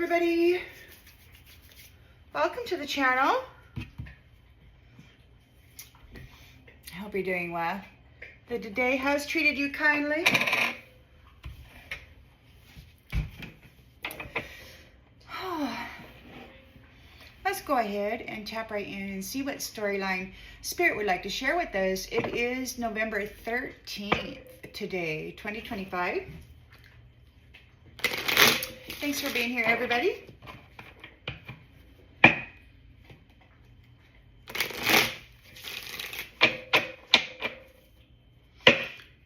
everybody. Welcome to the channel. I hope you're doing well. That the day has treated you kindly. Let's go ahead and tap right in and see what storyline Spirit would like to share with us. It is November 13th today, 2025. Thanks for being here, everybody.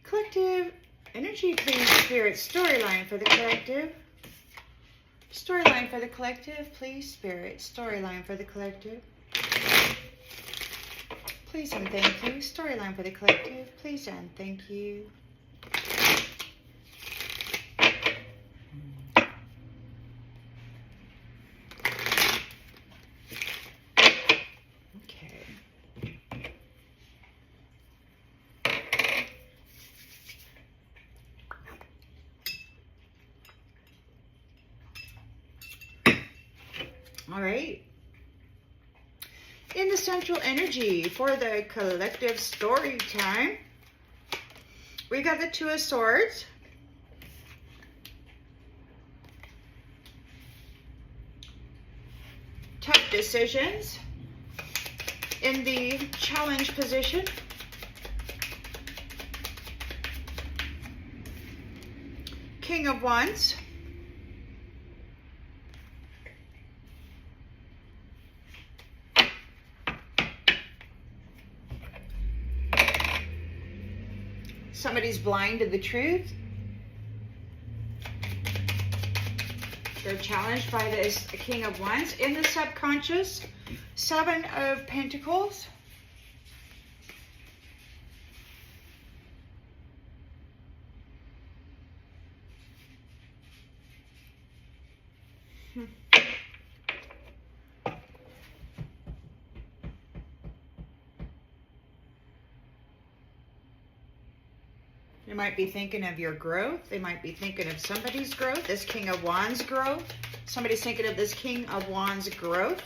Collective energy, please, Spirit. Storyline for the collective. Storyline for the collective, please, Spirit. Storyline for the collective. Please and thank you. Storyline for the collective, please and thank you. All right. In the central energy for the collective story time, we got the Two of Swords. Tough decisions in the challenge position. King of Wands. Somebody's blind to the truth. They're challenged by this King of Wands. In the subconscious, Seven of Pentacles. They might be thinking of your growth. They might be thinking of somebody's growth. This King of Wands growth. Somebody's thinking of this King of Wands growth.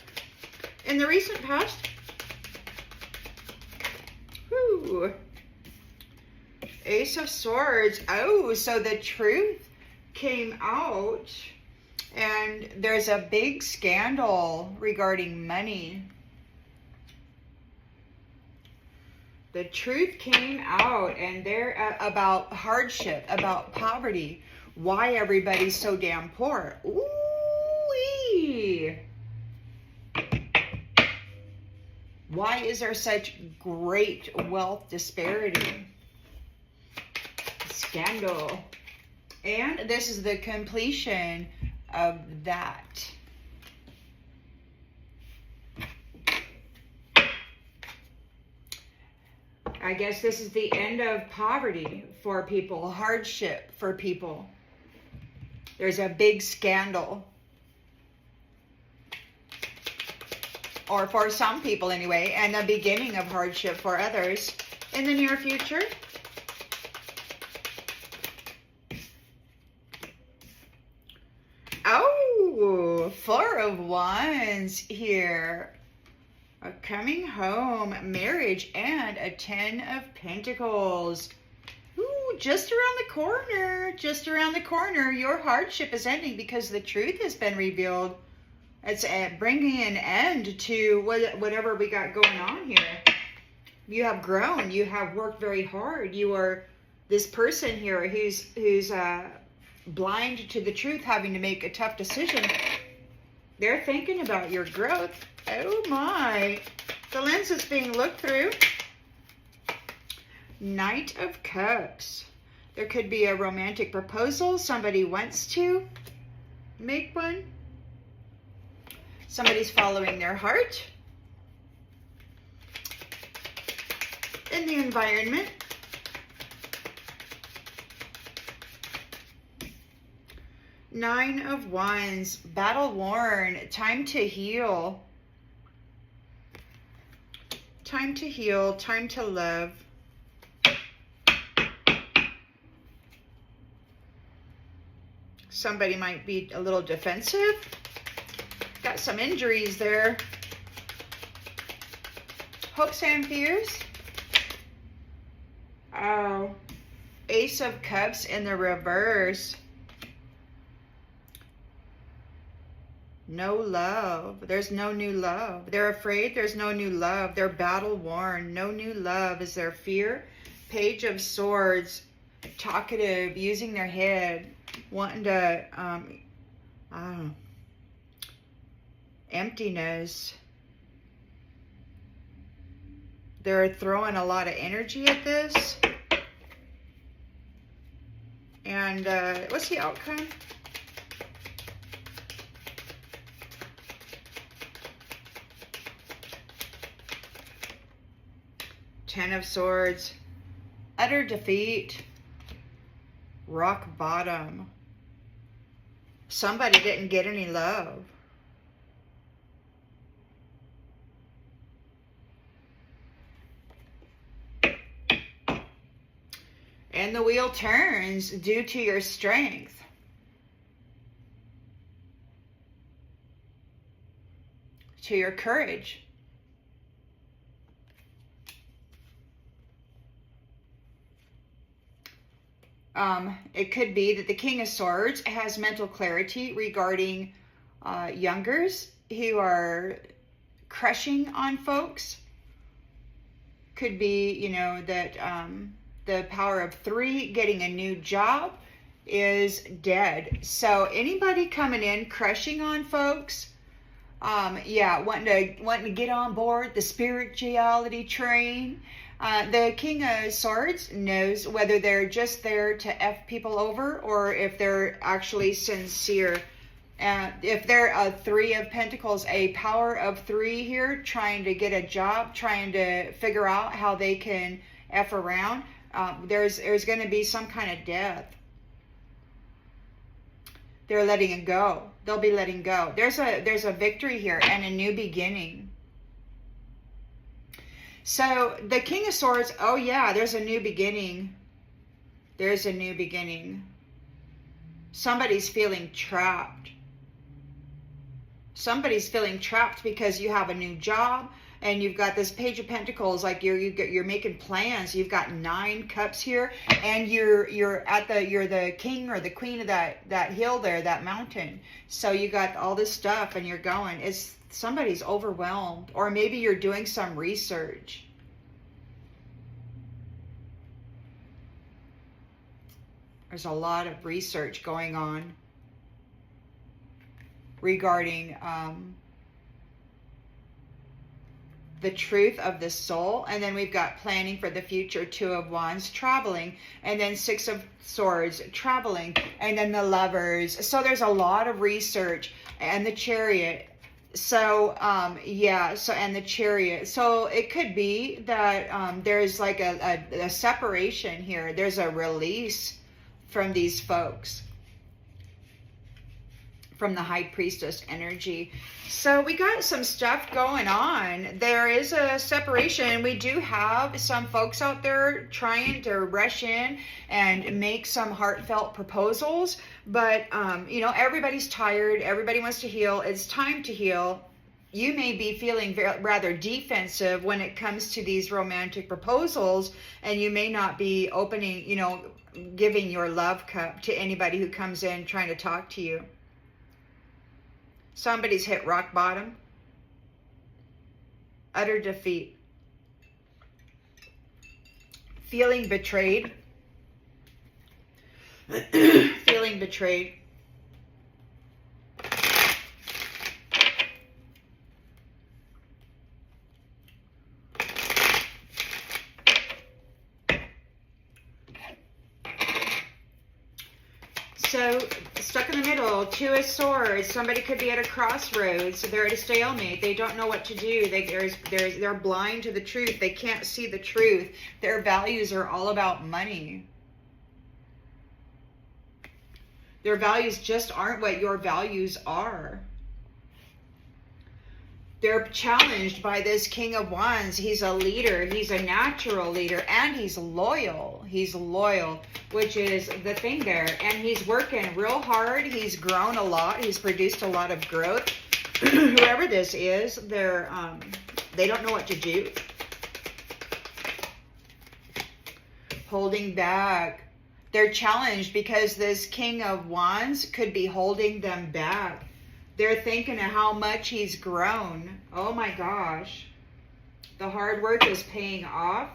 In the recent past. Whew. Ace of Swords. Oh, so the truth came out. And there's a big scandal regarding money. The truth came out, and they're about hardship, about poverty. Why everybody's so damn poor. Ooh-wee. Why is there such great wealth disparity? Scandal. And this is the completion of that. I guess this is the end of poverty for people, hardship for people. There's a big scandal. Or for some people anyway, and the beginning of hardship for others in the near future. Oh, Four of Wands here. A coming home, marriage, and a Ten of Pentacles. Ooh, just around the corner. Just around the corner. Your hardship is ending because the truth has been revealed. It's bringing an end to whatever we got going on here. You have grown. You have worked very hard. You are this person here who's blind to the truth, having to make a tough decision. They're thinking about your growth. Oh my. The lens is being looked through. Knight of Cups. There could be a romantic proposal. Somebody wants to make one. Somebody's following their heart. In the environment. Nine of Wands. Battle worn. Time to heal. Time to heal, time to love. Somebody might be a little defensive. got some injuries there. Hopes and fears. Oh, Ace of Cups in the reverse. No love. There's no new love. They're afraid there's no new love. They're battle worn. No new love is their fear. Page of Swords. Talkative, using their head, wanting to, I don't know. Emptiness. They're throwing a lot of energy at this. And what's the outcome? Ten of Swords. Utter defeat. Rock bottom. Somebody didn't get any love. And the wheel turns due to your strength. To your courage. It could be that the King of Swords has mental clarity regarding youngers who are crushing on folks. Could be, you know, that the power of 3, getting a new job, is dead. So anybody coming in crushing on folks, yeah, wanting to get on board the spirituality train. The King of Swords knows whether they're just there to F people over or if they're actually sincere. If they're a 3 of Pentacles, a power of 3 here, trying to get a job, trying to figure out how they can F around, there's going to be some kind of death. They're letting it go. They'll be letting go. There's a victory here and a new beginning. So the King of Swords, oh yeah, there's a new beginning. There's a new beginning. Somebody's feeling trapped. Somebody's feeling trapped because you have a new job and you've got this Page of Pentacles, like you're making plans. You've got 9 cups here, and you're the king or the queen of that hill there, that mountain. So you got all this stuff and you're going. It's somebody's overwhelmed, or maybe you're doing some research. There's a lot of research going on regarding the truth of the soul. And then we've got planning for the future, 2 of Wands, traveling, and then 6 of Swords, traveling, and then the Lovers. So there's a lot of research, and the Chariot. So yeah, so, and the Chariot. So it could be that there's like a separation here. There's a release from these folks, from the High Priestess energy. So we got some stuff going on. There is a separation. We do have some folks out there trying to rush in and make some heartfelt proposals, but you know, everybody's tired. Everybody wants to heal. It's time to heal. You may be feeling rather defensive when it comes to these romantic proposals, and you may not be opening, you know, giving your love cup to anybody who comes in trying to talk to you. Somebody's hit rock bottom. Utter defeat. Feeling betrayed. Feeling betrayed. So, stuck in the middle, 2 of Swords. Somebody could be at a crossroads. They're at a stalemate. They don't know what to do. They're blind to the truth. They can't see the truth. Their values are all about money. Their values just aren't what your values are. They're challenged by this King of Wands. He's a leader. He's a natural leader. And he's loyal. He's loyal, which is the thing there. And he's working real hard. He's grown a lot. He's produced a lot of growth. whoever this is, they don't know what to do. Holding back. They're challenged because this King of Wands could be holding them back. They're thinking of how much he's grown. Oh my gosh. The hard work is paying off.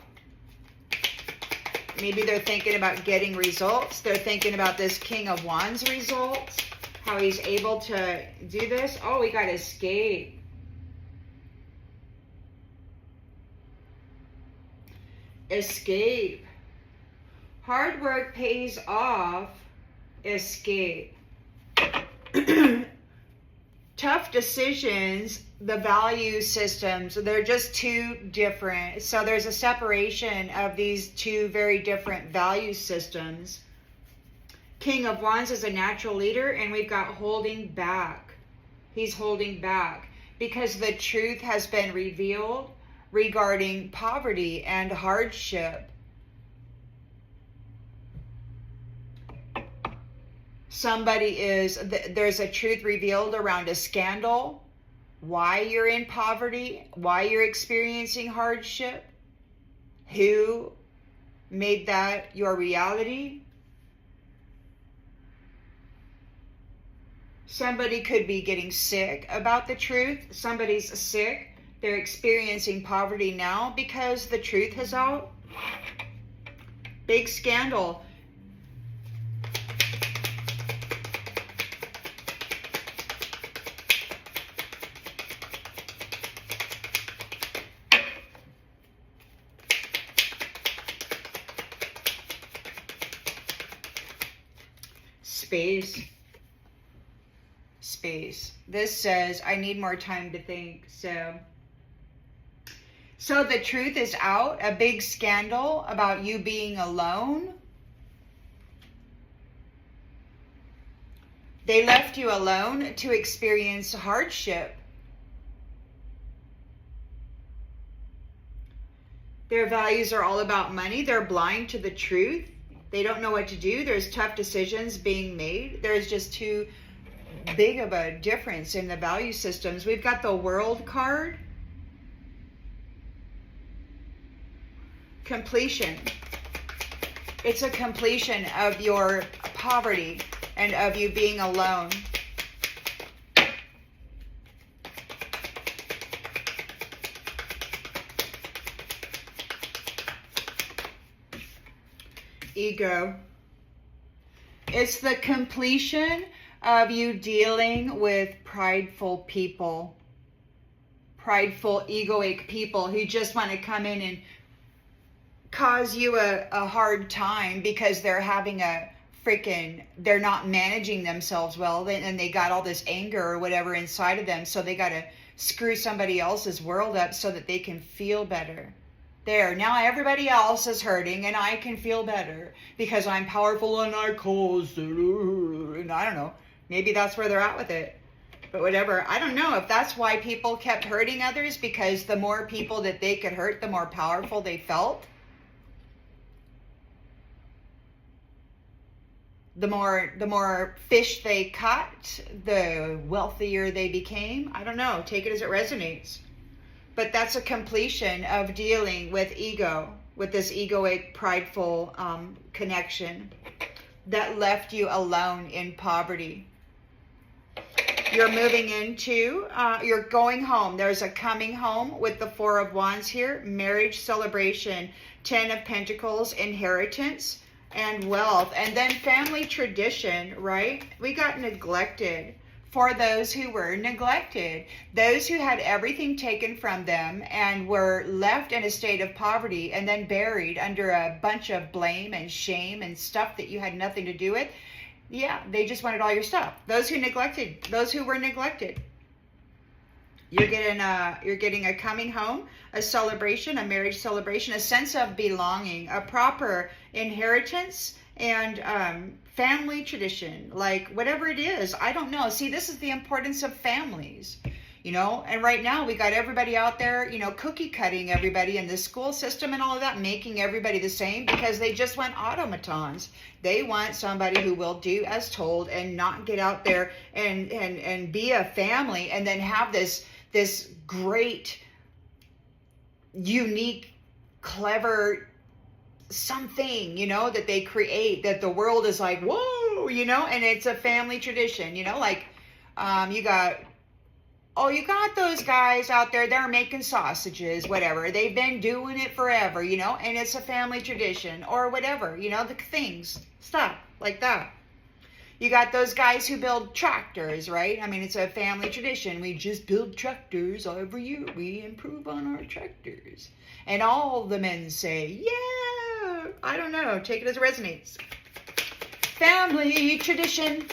Maybe they're thinking about getting results. They're thinking about this King of Wands results. How he's able to do this. Oh, we got escape. Escape. Hard work pays off. Escape. Tough decisions, the value systems, they're just too different. So there's a separation of these two very different value systems. King of Wands is a natural leader, and we've got holding back. He's holding back because the truth has been revealed regarding poverty and hardship. There's a truth revealed around a scandal, why you're in poverty, why you're experiencing hardship, who made that your reality. Somebody could be getting sick about the truth. Somebody's sick. They're experiencing poverty now because the truth is out. Big scandal. Space. This says, I need more time to think. So the truth is out. A big scandal about you being alone. They left you alone to experience hardship. Their values are all about money. They're blind to the truth. They don't know what to do. There's tough decisions being made. There's just too big of a difference in the value systems. We've got the World card. Completion. It's a completion of your poverty and of you being alone. Ego. It's the completion of you dealing with prideful people. Prideful, egoic people who just want to come in and cause you a hard time because they're having they're not managing themselves well, and they got all this anger or whatever inside of them, so they got to screw somebody else's world up so that they can feel better. There, now everybody else is hurting and I can feel better because I'm powerful and I caused it. And I don't know, maybe that's where they're at with it. But whatever, I don't know if that's why people kept hurting others, because the more people that they could hurt, the more powerful they felt. The more fish they caught, the wealthier they became. I don't know, take it as it resonates. But that's a completion of dealing with ego, with this egoic, prideful connection that left you alone in poverty. You're moving into, you're going home. There's a coming home with the Four of Wands here. Marriage, celebration, 10 of Pentacles, inheritance, and wealth. And then family tradition, right? We got neglected. For those who were neglected, those who had everything taken from them and were left in a state of poverty and then buried under a bunch of blame and shame and stuff that you had nothing to do with. Yeah, they just wanted all your stuff. Those who were neglected. You're getting a coming home, a celebration, a marriage celebration, a sense of belonging, a proper inheritance, and family tradition, like whatever it is. I don't know. See, this is the importance of families. you know. And right now we got everybody out there, you know, cookie cutting everybody in the school system and all of that, making everybody the same because they just want automatons. They want somebody who will do as told and not get out there and be a family and then have this great, unique, clever something, you know, that they create that the world is like, whoa, you know, and it's a family tradition, you know, like you got those guys out there, they're making sausages, whatever. They've been doing it forever, you know, and it's a family tradition or whatever, you know, the things, stuff like that. You got those guys who build tractors, right? I mean, it's a family tradition. We just build tractors every year. We improve on our tractors. And all the men say, yeah, I don't know. Take it as it resonates. Family tradition.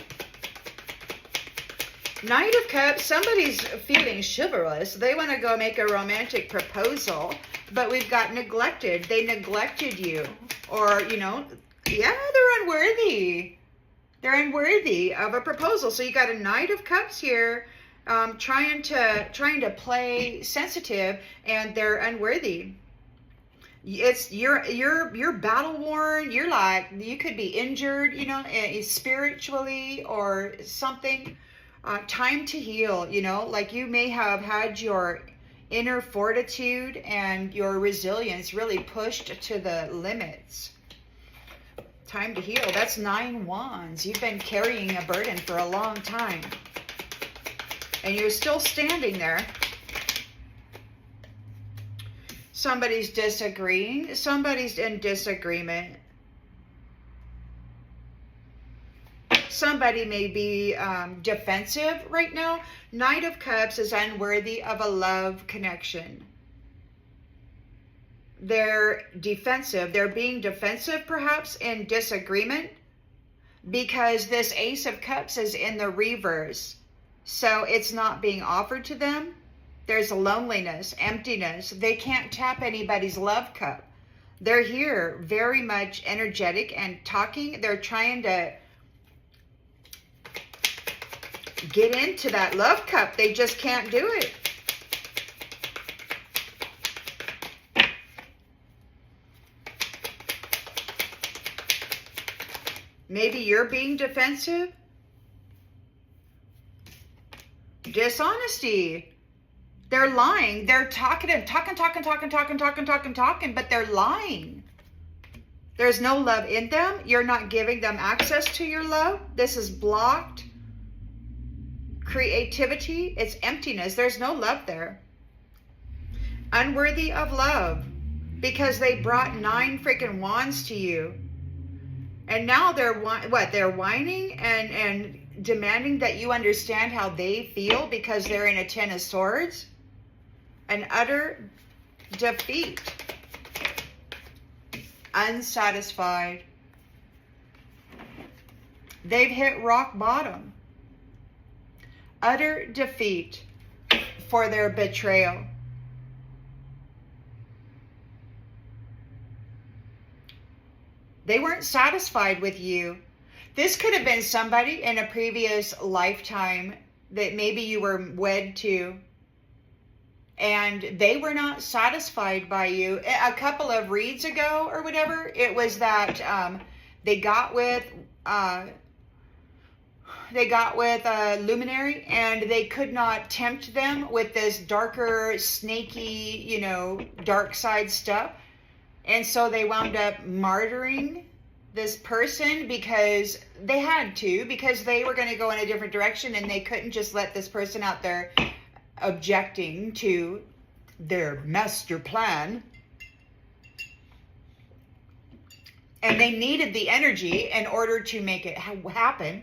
Knight of Cups, somebody's feeling chivalrous. They want to go make a romantic proposal, but we've got neglected. They neglected you. Or, you know, yeah, they're unworthy. They're unworthy of a proposal. So you got a Knight of Cups here, trying to play sensitive, and they're unworthy. It's you're battle worn. You're like, you could be injured, you know, spiritually or something. Time to heal, you know, like you may have had your inner fortitude and your resilience really pushed to the limits. Time to heal. That's 9 wands. You've been carrying a burden for a long time. And you're still standing there. Somebody's disagreeing. Somebody's in disagreement. Somebody may be defensive right now. Knight of Cups is unworthy of a love connection. They're defensive. They're being defensive perhaps in disagreement because this Ace of Cups is in the reverse. So it's not being offered to them. There's loneliness, emptiness. They can't tap anybody's love cup. They're here very much energetic and talking. They're trying to get into that love cup. They just can't do it. Maybe you're being defensive. Dishonesty. They're lying. They're talking, but they're lying. There's no love in them. You're not giving them access to your love. This is blocked. Creativity. It's emptiness. There's no love there. Unworthy of love because they brought 9 freaking wands to you. And now they're whining and demanding that you understand how they feel because they're in a 10 of swords. An utter defeat. Unsatisfied. They've hit rock bottom. Utter defeat for their betrayal. They weren't satisfied with you. This could have been somebody in a previous lifetime that maybe you were wed to, and they were not satisfied by you. A couple of reads ago or whatever, it was that they got with a luminary, and they could not tempt them with this darker, snaky, you know, dark side stuff. And so they wound up martyring this person because they had to, because they were going to go in a different direction, and they couldn't just let this person out there objecting to their master plan. And they needed the energy in order to make it happen.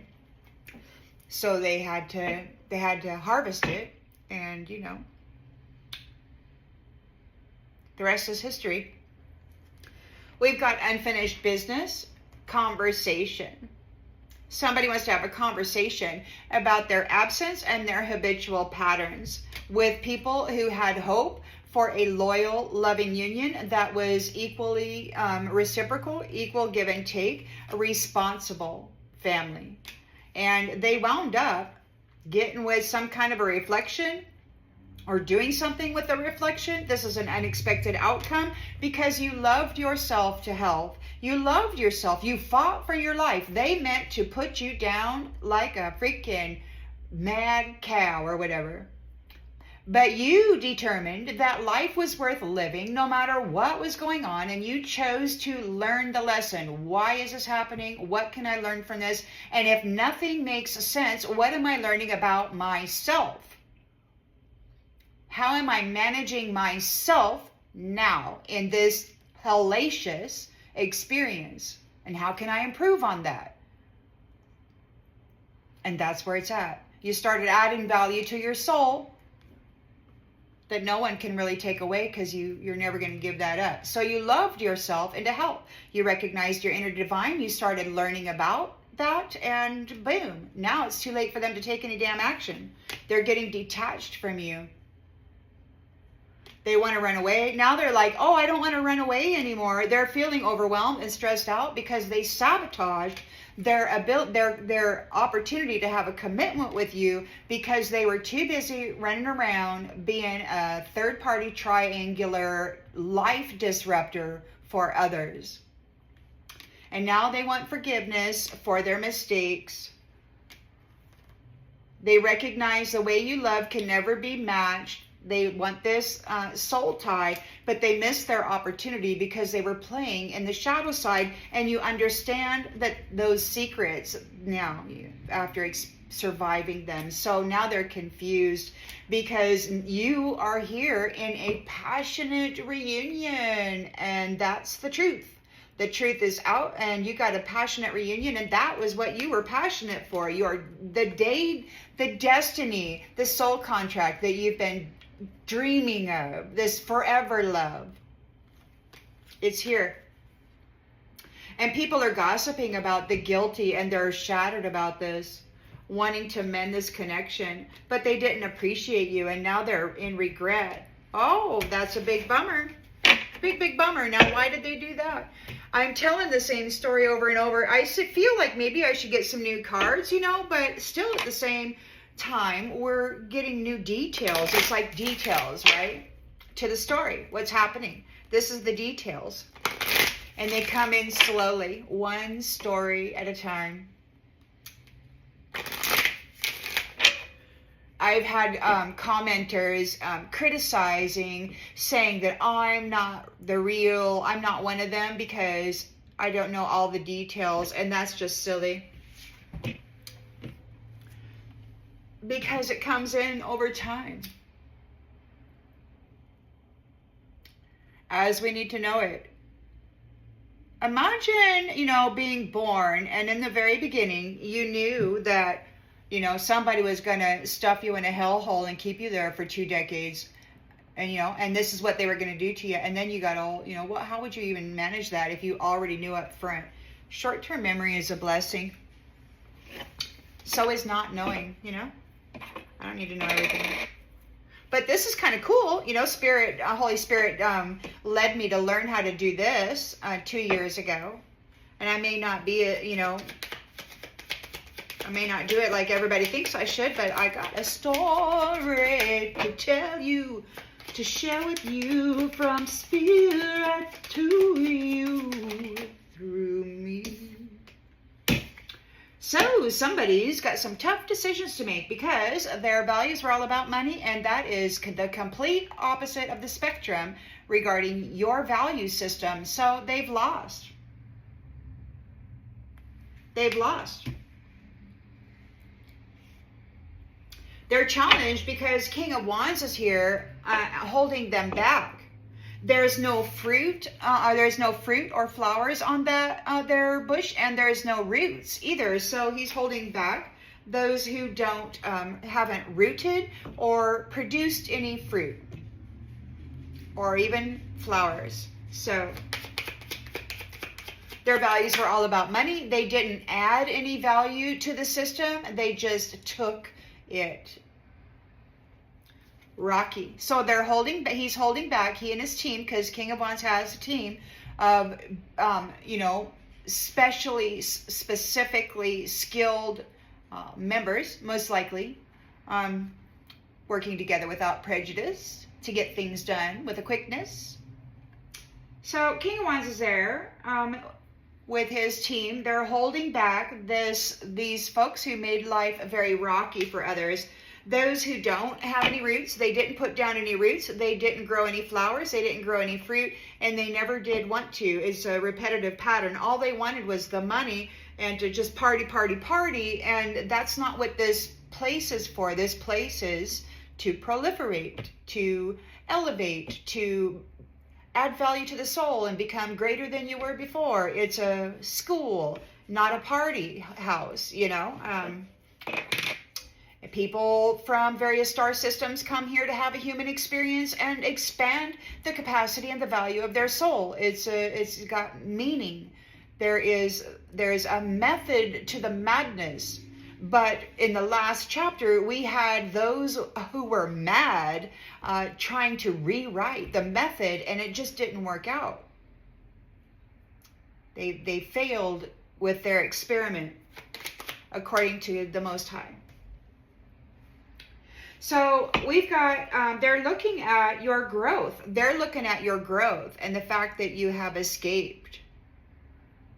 So they had to harvest it, and you know, the rest is history. We've got unfinished business, conversation. Somebody wants to have a conversation about their absence and their habitual patterns with people who had hope for a loyal, loving union that was equally reciprocal, equal give and take, a responsible family. And they wound up getting with some kind of a reflection or doing something with the reflection. This is an unexpected outcome because you loved yourself to health. You loved yourself. You fought for your life. They meant to put you down like a freaking mad cow or whatever. But you determined that life was worth living no matter what was going on, and you chose to learn the lesson. Why is this happening? What can I learn from this? And if nothing makes sense, what am I learning about myself? How am I managing myself now in this hellacious experience? And how can I improve on that? And that's where it's at. You started adding value to your soul that no one can really take away because you're never going to give that up. So you loved yourself into health. You recognized your inner divine. You started learning about that, and boom. Now it's too late for them to take any damn action. They're getting detached from you. They want to run away. Now they're like, oh, I don't want to run away anymore. They're feeling overwhelmed and stressed out because they sabotaged their opportunity to have a commitment with you because they were too busy running around being a third-party triangular life disruptor for others. And now they want forgiveness for their mistakes. They recognize the way you love can never be matched. They want this soul tie, but they missed their opportunity because they were playing in the shadow side. And you understand that those secrets now after surviving them. So now they're confused because you are here in a passionate reunion, and that's the truth. The truth is out, and you got a passionate reunion, and that was what you were passionate for. The destiny, the soul contract that you've been dreaming of, this forever love. It's here. And people are gossiping about the guilty, and they're shattered about this, wanting to mend this connection, but they didn't appreciate you, and now they're in regret. Oh, that's a big bummer. Big bummer. Now, why did they do that? I'm telling the same story over and over. I feel like maybe I should get some new cards, but still at the same time, we're getting new details. It's like details, right? To the story. What's happening? This is the details. And they come in slowly, one story at a time. I've had commenters criticizing, saying that I'm not one of them because I don't know all the details, and that's just silly. Because it comes in over time. As we need to know it. Imagine, being born, and in the very beginning, you knew that somebody was going to stuff you in a hellhole and keep you there for 2 decades. And this is what they were going to do to you. And then you got all, how would you even manage that if you already knew up front? Short-term memory is a blessing. So is not knowing, I don't need to know everything. But this is kind of cool. Holy Spirit led me to learn how to do this 2 years ago. And I may not be, I may not do it like everybody thinks I should, but I got a story to tell you, to share with you from spirit to you through me. So somebody's got some tough decisions to make because their values were all about money, and that is the complete opposite of the spectrum regarding your value system. So they've lost. They've lost. They're challenged because King of Wands is here holding them back. There's no fruit. There's no fruit or flowers on their bush, and there's no roots either. So he's holding back those who haven't rooted or produced any fruit or even flowers. So their values were all about money. They didn't add any value to the system. They just took it. Rocky. So he's holding back, he and his team, because King of Wands has a team of, specifically skilled members, most likely, working together without prejudice to get things done with a quickness. So King of Wands is there with his team. They're holding back these folks who made life very rocky for others. Those who don't have any roots, they didn't put down any roots, they didn't grow any flowers, they didn't grow any fruit, and they never did want to. It's a repetitive pattern. All they wanted was the money and to just party, party, party, and that's not what this place is for. This place is to proliferate, to elevate, to add value to the soul and become greater than you were before. It's a school, not a party house, you know. People from various star systems come here to have a human experience and expand the capacity and the value of their soul. It's got meaning. There is a method to the madness. But in the last chapter, we had those who were mad trying to rewrite the method, and it just didn't work out. They failed with their experiment, according to the Most High. So we've got, they're looking at your growth. They're looking at your growth and the fact that you have escaped.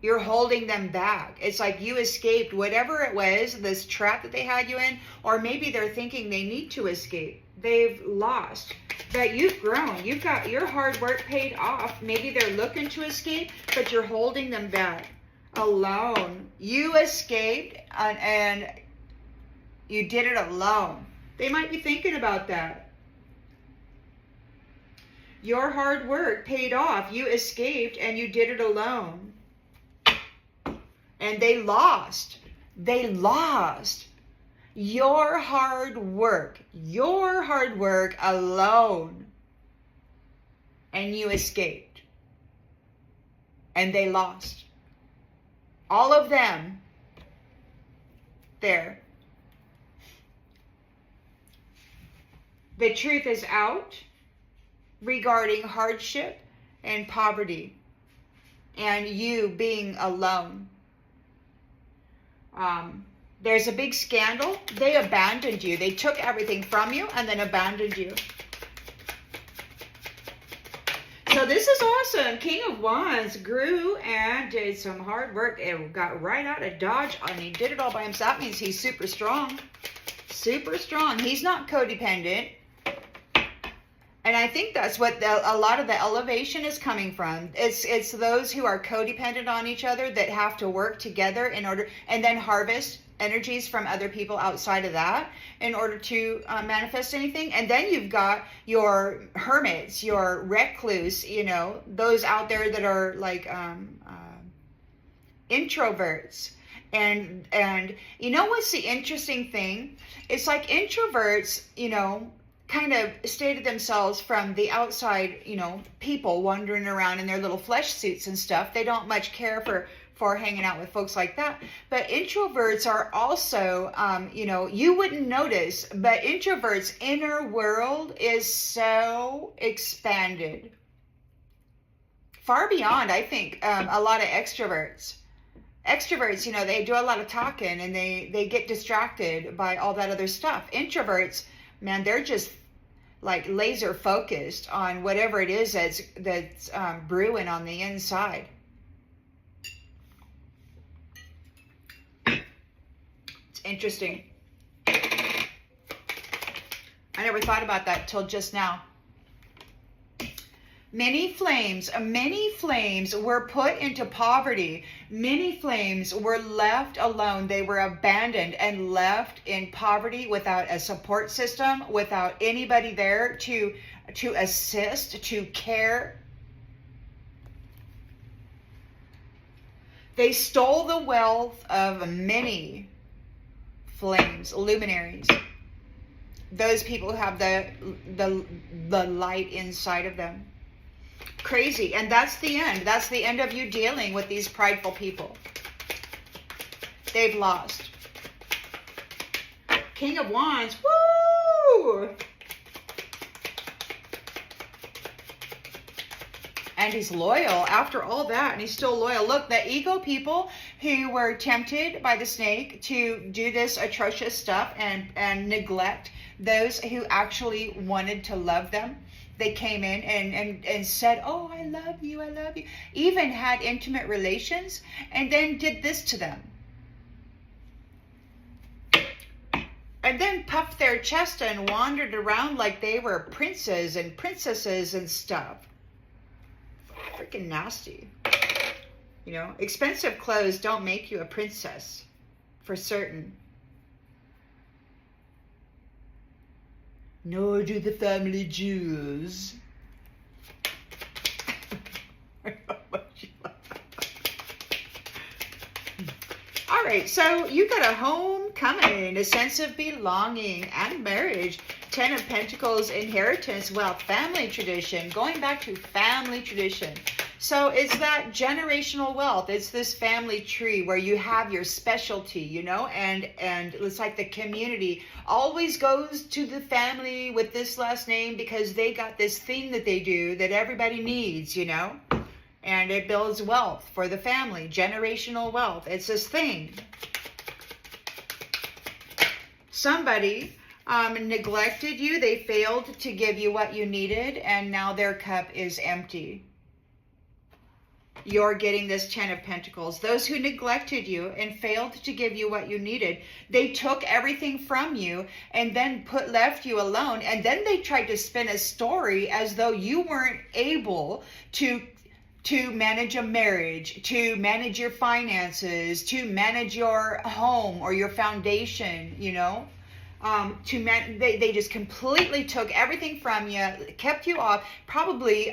You're holding them back. It's like you escaped whatever it was, this trap that they had you in, or maybe they're thinking they need to escape. They've lost. But you've grown. You've got your hard work paid off. Maybe they're looking to escape, but you're holding them back. Alone. You escaped and you did it alone. They might be thinking about that. Your hard work paid off. You escaped and you did it alone. And they lost. They lost. Your hard work alone. And you escaped. And they lost. All of them there. The truth is out regarding hardship and poverty and you being alone. There's a big scandal. They abandoned you. They took everything from you and then abandoned you. So this is awesome. King of Wands grew and did some hard work. It got right out of Dodge and he did it all by himself. That means he's super strong. Super strong. He's not codependent. And I think that's what a lot of the elevation is coming from. It's those who are codependent on each other that have to work together in order, and then harvest energies from other people outside of that in order to manifest anything. And then you've got your hermits, your recluse, you know, those out there that are like introverts. And you know what's the interesting thing? It's like introverts, you know, kind of stated themselves from the outside, you know, people wandering around in their little flesh suits and stuff. They don't much care for hanging out with folks like that. But introverts are also, you know, you wouldn't notice, but introverts' inner world is so expanded. Far beyond, I think, a lot of extroverts. Extroverts, you know, they do a lot of talking and they get distracted by all that other stuff. Introverts, man, they're just like laser focused on whatever it is that's brewing on the inside. It's interesting. I never thought about that till just now. Many flames were put into poverty. Many flames were left alone. They were abandoned and left in poverty without a support system, without anybody there to assist, to care. They stole the wealth of many flames, luminaries. Those people who have the light inside of them. Crazy. And that's the end. That's the end of you dealing with these prideful people. They've lost. King of Wands. Woo! And he's loyal after all that, and he's still loyal. Look, the ego people who were tempted by the snake to do this atrocious stuff and neglect those who actually wanted to love them. They came in and said, oh, I love you, I love you. Even had intimate relations and then did this to them. And then puffed their chest and wandered around like they were princes and princesses and stuff. Freaking nasty. You know, expensive clothes don't make you a princess, for certain. Nor do the family jewels. All right, so you got a homecoming, a sense of belonging and marriage. 10 of Pentacles, inheritance, wealth, family tradition, going back to family tradition. So it's that generational wealth. It's this family tree where you have your specialty, you know, and it's like the community always goes to the family with this last name because they got this thing that they do that everybody needs, you know. And it builds wealth for the family, generational wealth. It's this thing. Somebody neglected you. They failed to give you what you needed, and now their cup is empty. You're getting this 10 of Pentacles. Those who neglected you and failed to give you what you needed, they took everything from you and then left you alone. And then they tried to spin a story as though you weren't able to manage a marriage, to manage your finances, to manage your home or your foundation, you know. They just completely took everything from you, kept you off, probably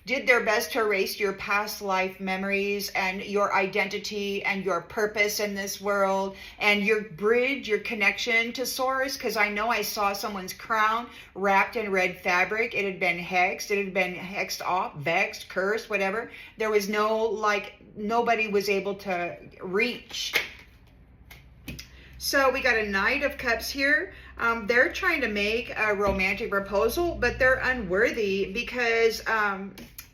did their best to erase your past life memories and your identity and your purpose in this world and your bridge, your connection to source. Because I know I saw someone's crown wrapped in red fabric. It had been hexed. It had been hexed off, vexed, cursed, whatever. There was nobody was able to reach. So we got a Knight of Cups here. They're trying to make a romantic proposal, but they're unworthy because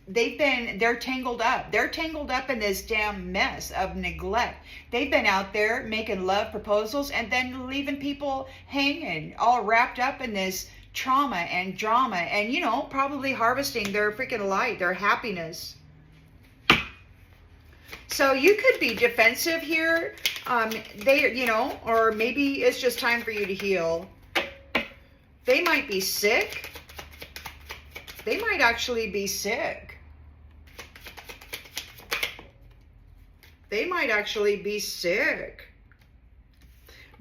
they're tangled up. They're tangled up in this damn mess of neglect. They've been out there making love proposals and then leaving people hanging, all wrapped up in this trauma and drama and, you know, probably harvesting their freaking light, their happiness. So you could be defensive here. You know, or maybe it's just time for you to heal. They might be sick. They might actually be sick. They might actually be sick.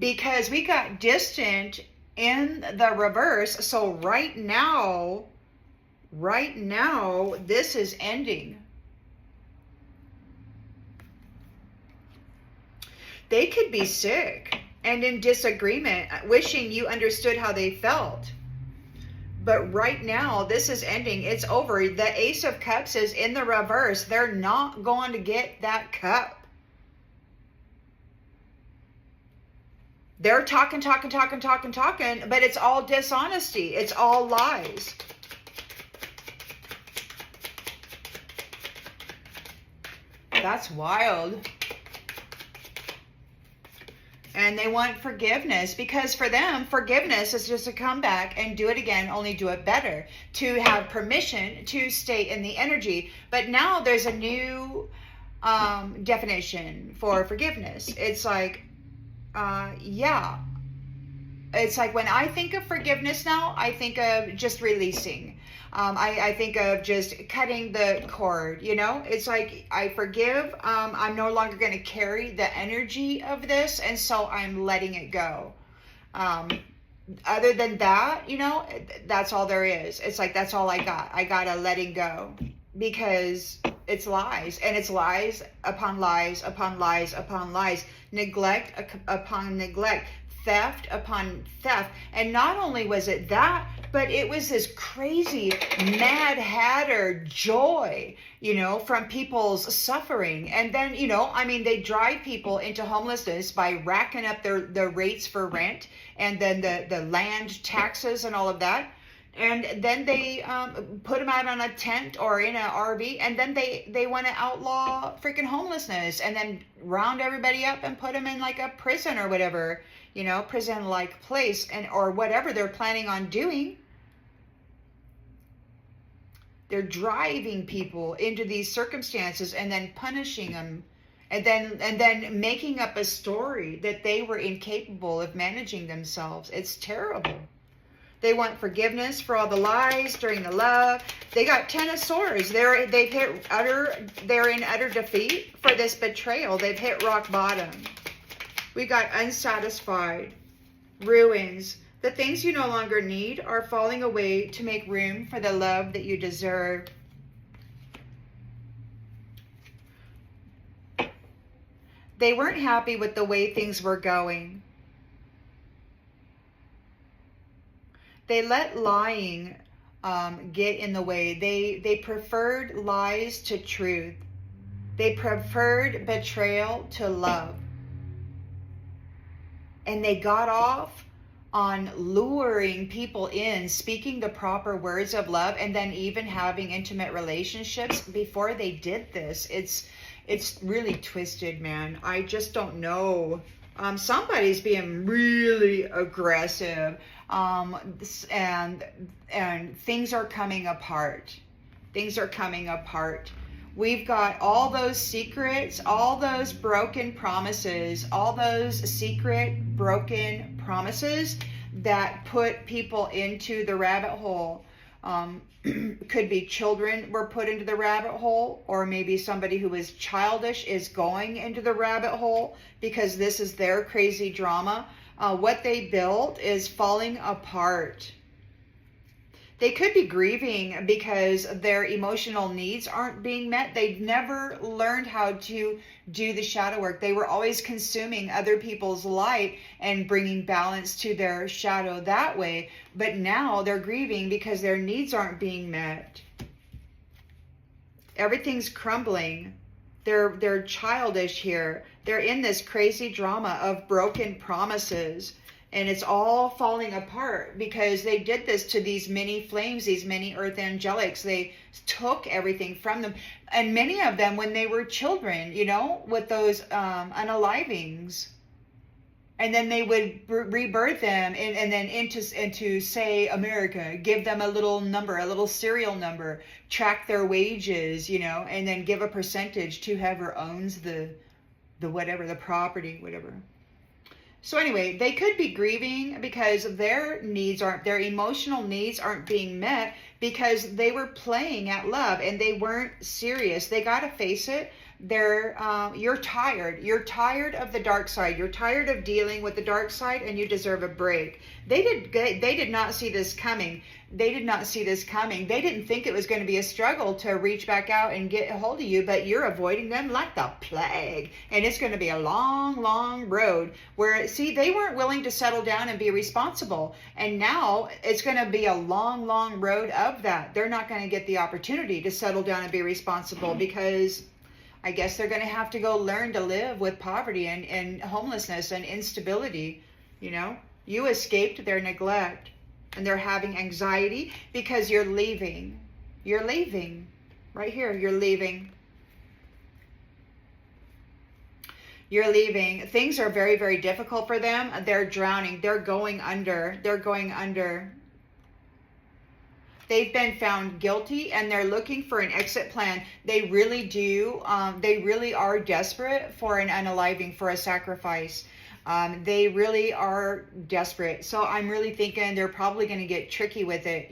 Because we got distant in the reverse. So right now, this is ending. They could be sick and in disagreement, wishing you understood how they felt. But right now, this is ending. It's over. The Ace of Cups is in the reverse. They're not going to get that cup. They're talking, but it's all dishonesty. It's all lies. That's wild. And they want forgiveness because for them, forgiveness is just to come back and do it again, only do it better, to have permission to stay in the energy. But now there's a new definition for forgiveness. It's like, yeah. It's like when I think of forgiveness now, I think of just releasing. I think of just cutting the cord, you know? It's like I forgive. I'm no longer going to carry the energy of this, and so I'm letting it go. Other than that, you know, that's all there is. It's like that's all I got. I got to letting go because it's lies, and it's lies upon lies upon lies upon lies, neglect upon neglect, theft upon theft. And not only was it that, but it was this crazy Mad Hatter joy, you know, from people's suffering. And then, you know, I mean, they drive people into homelessness by racking up the rates for rent and then the land taxes and all of that. And then they put them out on a tent or in an RV, and then they want to outlaw freaking homelessness, and then round everybody up and put them in like a prison or whatever, prison-like place, and or whatever they're planning on doing. They're driving people into these circumstances and then punishing them, and then making up a story that they were incapable of managing themselves. It's terrible. They want forgiveness for all the lies during the love. They got 10 of swords. They're in utter defeat for this betrayal. They've hit rock bottom. We got unsatisfied, ruins. The things you no longer need are falling away to make room for the love that you deserve. They weren't happy with the way things were going. They let lying get in the way. They preferred lies to truth. They preferred betrayal to love. And they got off on luring people in, speaking the proper words of love, and then even having intimate relationships before they did this. It's really twisted, man. I just don't know. Somebody's being really aggressive, and things are coming apart. Things are coming apart. We've got all those secrets, all those broken promises, all those secret broken promises that put people into the rabbit hole. Could be children were put into the rabbit hole, or maybe somebody who is childish is going into the rabbit hole because this is their crazy drama. What they built is falling apart. They could be grieving because their emotional needs aren't being met. They've never learned how to do the shadow work. They were always consuming other people's light and bringing balance to their shadow that way. But now they're grieving because their needs aren't being met. Everything's crumbling. They're childish here. They're in this crazy drama of broken promises. And it's all falling apart because they did this to these many flames, these many earth angelics. They took everything from them. And many of them, when they were children, with those unalivings. And then they would rebirth them and then into, say, America, give them a little number, a little serial number, track their wages, and then give a percentage to whoever owns the whatever, the property, whatever. So anyway, they could be grieving because their emotional needs aren't being met because they were playing at love and they weren't serious. They got to face it. You're tired. You're tired of the dark side. You're tired of dealing with the dark side, and you deserve a break. They did not see this coming. They did not see this coming. They didn't think it was going to be a struggle to reach back out and get a hold of you, but you're avoiding them like the plague. And it's going to be a long, long road where, they weren't willing to settle down and be responsible. And now it's going to be a long, long road of that. They're not going to get the opportunity to settle down and be responsible because I guess they're going to have to go learn to live with poverty and homelessness and instability. You escaped their neglect. And they're having anxiety because you're leaving. You're leaving. Right here, you're leaving. You're leaving. Things are very, very difficult for them. They're drowning. They're going under. They're going under. They've been found guilty and they're looking for an exit plan. They really do. They really are desperate for an unaliving, for a sacrifice. They really are desperate. So I'm really thinking they're probably going to get tricky with it,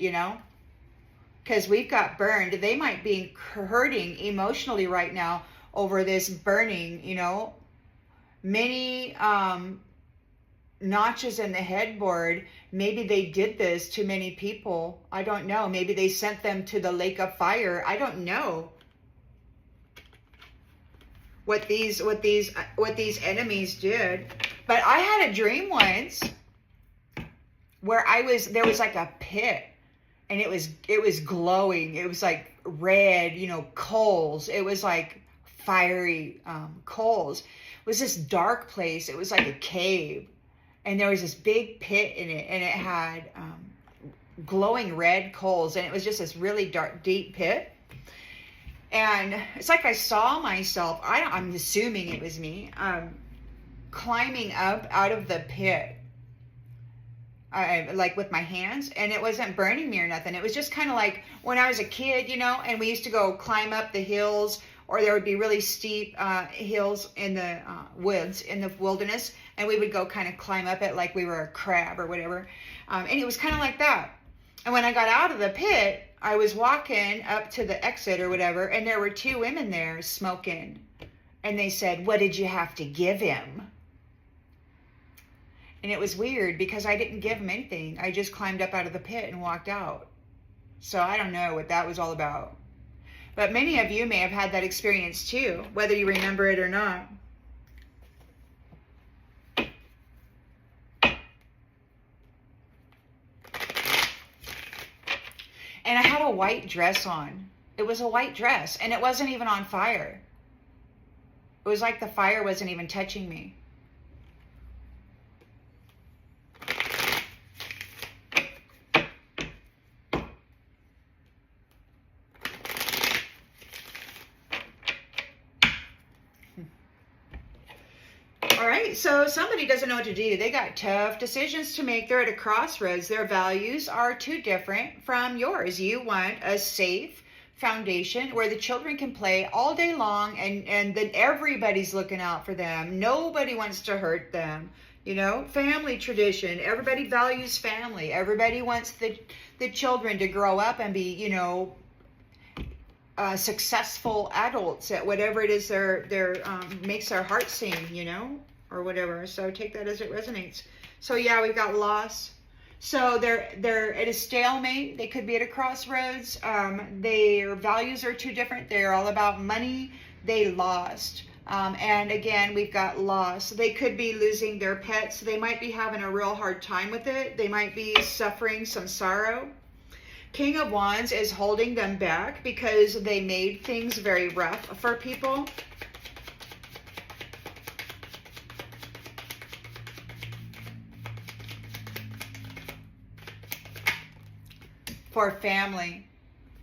because we've got burned. They might be hurting emotionally right now over this burning, many notches in the headboard. Maybe they did this to many people. I don't know. Maybe they sent them to the lake of fire. I don't know what these enemies did. But I had a dream once where there was like a pit, and it was glowing. It was like red, coals. It was like fiery coals. It was this dark place. It was like a cave, and there was this big pit in it, and it had glowing red coals, and it was just this really dark, deep pit. And it's like I saw myself, I'm assuming it was me, climbing up out of the pit, like with my hands, and it wasn't burning me or nothing. It was just kind of like when I was a kid, you know, and we used to go climb up the hills, or there would be really steep hills in the woods, in the wilderness, and we would go kind of climb up it like we were a crab or whatever. And it was kind of like that. And when I got out of the pit, I was walking up to the exit or whatever, and there were two women there smoking. And they said, "What did you have to give him?" And it was weird because I didn't give him anything. I just climbed up out of the pit and walked out. So I don't know what that was all about. But many of you may have had that experience too, whether you remember it or not. And I had a white dress on. It was a white dress, and it wasn't even on fire. It was like the fire wasn't even touching me. All right, so somebody doesn't know what to do. They got tough decisions to make. They're at a crossroads. Their values are too different from yours. You want a safe foundation where the children can play all day long, and then everybody's looking out for them. Nobody wants to hurt them. You know, family tradition. Everybody values family. Everybody wants the children to grow up and be, you know, successful adults at whatever it is their makes their heart sing, you know, or whatever. So take that as it resonates. So yeah, we've got loss. So they're at a stalemate. They could be at a crossroads. Their values are too different. They're all about money. They lost. And again, we've got loss. They could be losing their pets. They might be having a real hard time with it. They might be suffering some sorrow. King of Wands is holding them back because they made things very rough for people. For family.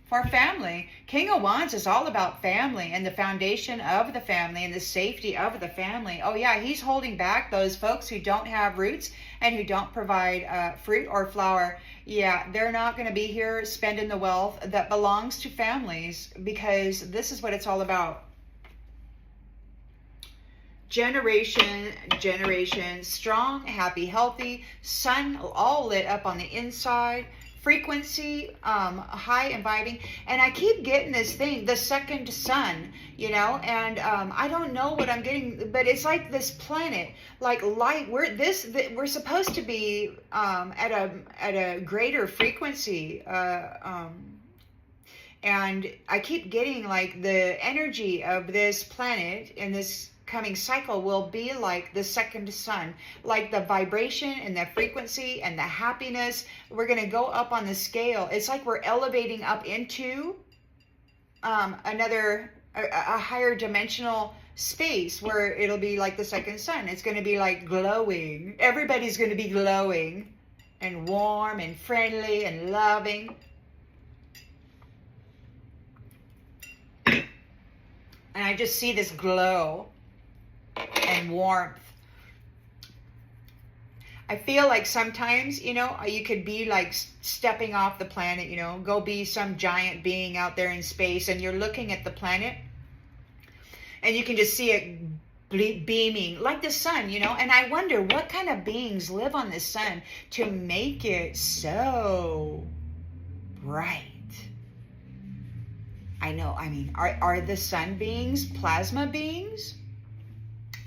For family. King of Wands is all about family and the foundation of the family and the safety of the family. Oh yeah, he's holding back those folks who don't have roots and who don't provide fruit or flower. Yeah, they're not going to be here spending the wealth that belongs to families, because this is what it's all about. Generation, strong, happy, healthy, sun all lit up on the inside. Frequency, high and vibing. And I keep getting this thing, the second sun, you know, and I don't know what I'm getting, but it's like this planet, like light. We're supposed to be at a greater frequency, and I keep getting like the energy of this planet in this coming cycle will be like the second sun, like the vibration and the frequency and the happiness. We're going to go up on the scale. It's like we're elevating up into a higher dimensional space where it'll be like the second sun. It's going to be like glowing. Everybody's going to be glowing and warm and friendly and loving. And I just see this glow and warmth. I feel like sometimes, you know, you could be like stepping off the planet, you know, go be some giant being out there in space, and you're looking at the planet and you can just see it beaming like the sun, you know, and I wonder what kind of beings live on the sun to make it so bright. I know, I mean, are the sun beings plasma beings?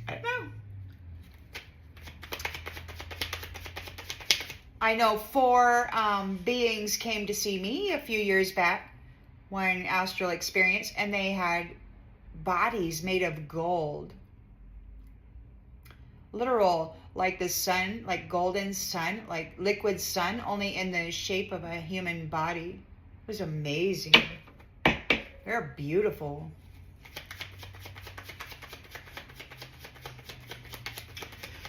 I don't know. I know 4 beings came to see me a few years back, one astral experience, and they had bodies made of gold. Literal, like the sun, like golden sun, like liquid sun, only in the shape of a human body. It was amazing. They're beautiful.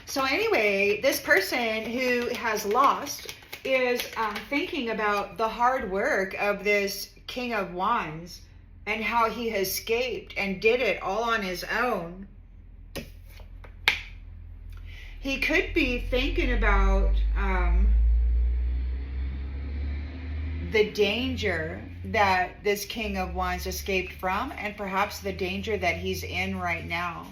So anyway, this person who has lost, is thinking about the hard work of this King of Wands and how he escaped and did it all on his own. He could be thinking about the danger that this King of Wands escaped from, and perhaps the danger that he's in right now.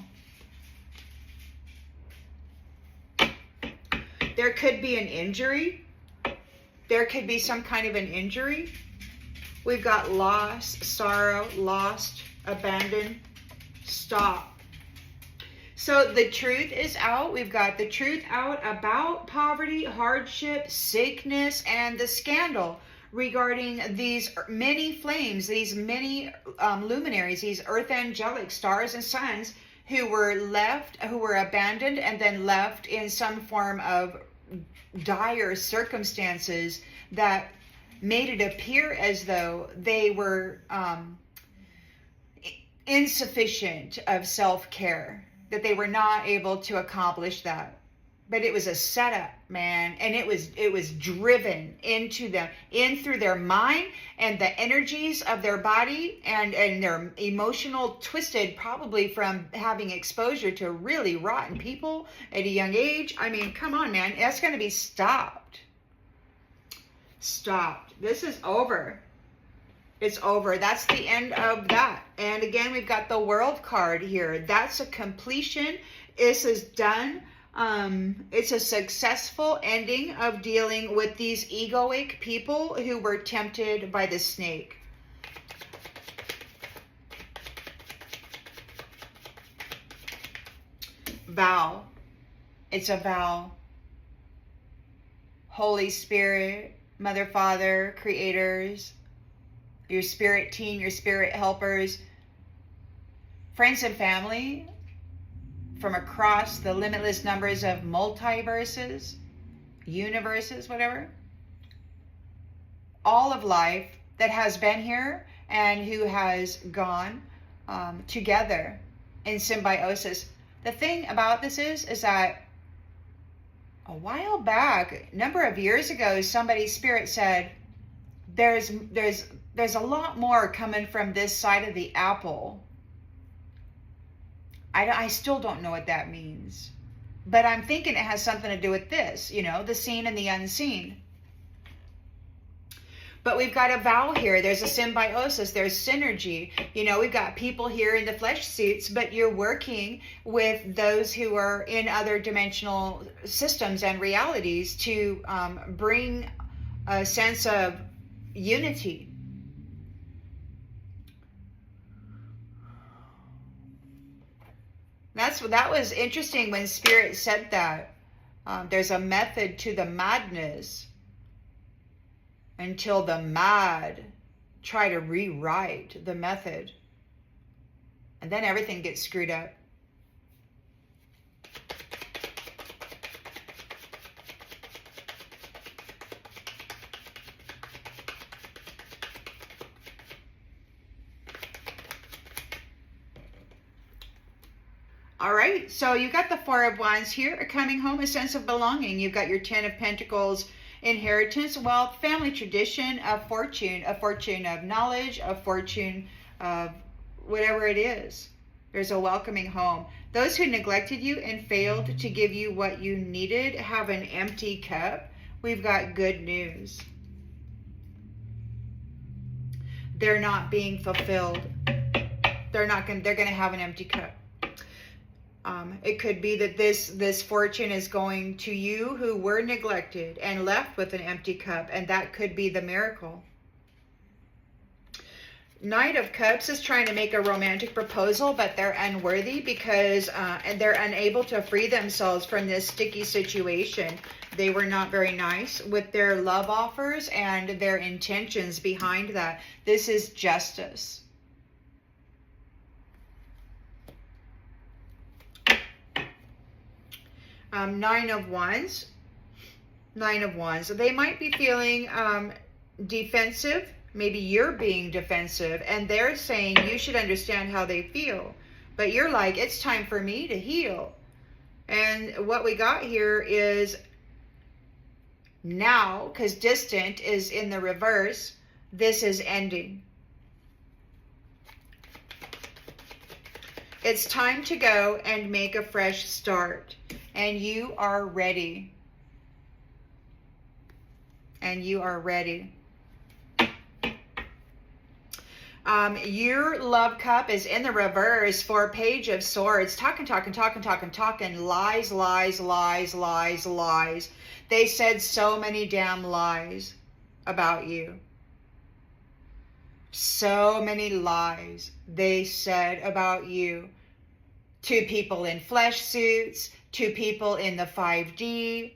There could be an injury. There could be some kind of an injury. We've got loss, sorrow, lost, abandoned, stop. So the truth is out. We've got the truth out about poverty, hardship, sickness, and the scandal regarding these many flames, these many luminaries, these earth angelic stars and suns who were left, who were abandoned and then left in some form of dire circumstances that made it appear as though they were insufficient of self-care, that they were not able to accomplish that. But it was a setup, man, and it was driven into them, in through their mind and the energies of their body and their emotional, twisted, probably from having exposure to really rotten people at a young age. I mean, come on, man, that's going to be stopped. Stopped. This is over. It's over. That's the end of that. And again, we've got the World card here. That's a completion. This is done. It's a successful ending of dealing with these egoic people who were tempted by the snake. Vow. It's a vow. Holy Spirit, Mother, Father, creators, your spirit team, your spirit helpers, friends and family, from across the limitless numbers of multiverses, universes, whatever. All of life that has been here and who has gone together in symbiosis. The thing about this is that a while back, a number of years ago, somebody's spirit said, there's a lot more coming from this side of the apple. I still don't know what that means. But I'm thinking it has something to do with this, you know, the seen and the unseen. But we've got a vow here. There's a symbiosis. There's synergy. You know, we've got people here in the flesh suits, but you're working with those who are in other dimensional systems and realities to bring a sense of unity. That was interesting when Spirit said that. There's a method to the madness until the mad try to rewrite the method. And then everything gets screwed up. All right, so you've got the Four of Wands here, coming home, a sense of belonging. You've got your Ten of Pentacles, inheritance, wealth, family tradition, a fortune of knowledge, a fortune of whatever it is. There's a welcoming home. Those who neglected you and failed to give you what you needed have an empty cup. We've got good news. They're not being fulfilled. They're going to have an empty cup. It could be that this fortune is going to you who were neglected and left with an empty cup, and that could be the miracle. Knight of Cups is trying to make a romantic proposal, but they're unworthy because they're unable to free themselves from this sticky situation. They were not very nice with their love offers and their intentions behind that. This is justice. Nine of Wands. They might be feeling defensive. Maybe you're being defensive, and they're saying you should understand how they feel. But you're like, it's time for me to heal. And what we got here is Now, because distant is in the reverse, this is ending. It's time to go and make a fresh start. And you are ready. And you are ready. Your love cup is in the reverse for Page of Swords. Talking, lies, lies, lies, lies, lies. They said so many damn lies about you. So many lies they said about you. To people in flesh suits, to people in the 5D.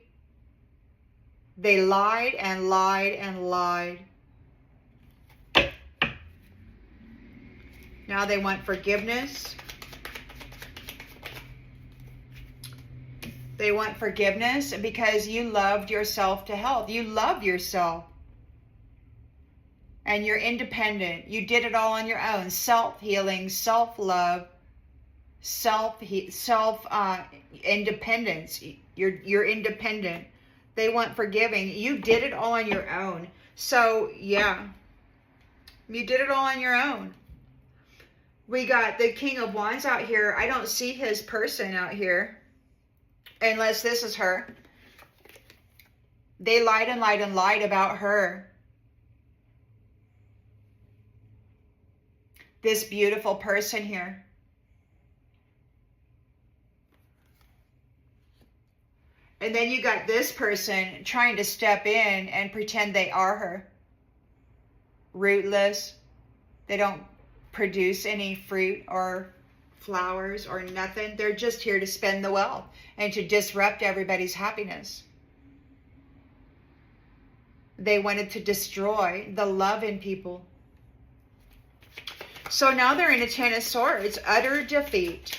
They lied and lied and lied. Now they want forgiveness. They want forgiveness because you loved yourself to health. You love yourself. And you're independent. You did it all on your own. Self-healing, self-love, independence. You're independent. They want forgiving. You did it all on your own. So, yeah. You did it all on your own. We got the King of Wands out here. I don't see his person out here. Unless this is her. They lied and lied and lied about her. This beautiful person here. And then you got this person trying to step in and pretend they are her. Rootless. They don't produce any fruit or flowers or nothing. They're just here to spend the wealth and to disrupt everybody's happiness. They wanted to destroy the love in people. So now they're in a Ten of Swords, utter defeat.